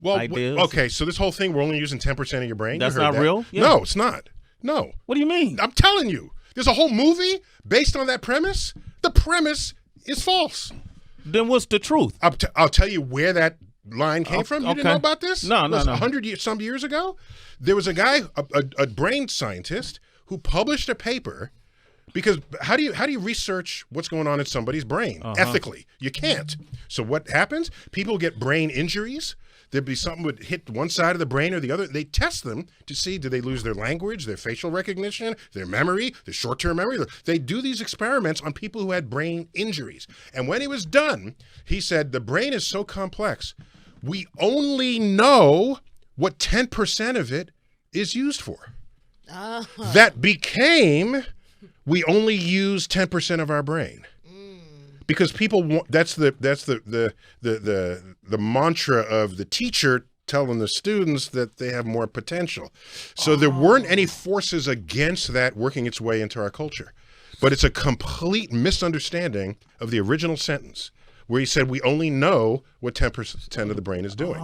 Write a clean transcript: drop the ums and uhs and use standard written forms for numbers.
Well, ideas. okay, so this whole thing, we're only using 10% of your brain. That's You heard not that. real? Yeah. No, it's not. No. What do you mean? I'm telling you, there's a whole movie based on that premise. The premise is false. Then what's the truth? I'll tell you where that line came from. You didn't know about this? No. 100 some years ago, there was a guy, a brain scientist, who published a paper. Because how do you research what's going on in somebody's brain ethically? You can't. So what happens? People get brain injuries. There'd be something would hit one side of the brain or the other. They test them to see, do they lose their language, their facial recognition, their memory, their short-term memory. They do these experiments on people who had brain injuries. And when it was done, he said, the brain is so complex, we only know what 10% of it is used for. That became... we only use 10% of our brain because people want, that's the mantra of the teacher telling the students that they have more potential. So there weren't any forces against that working its way into our culture, but it's a complete misunderstanding of the original sentence where he said we only know what 10% of the brain is doing.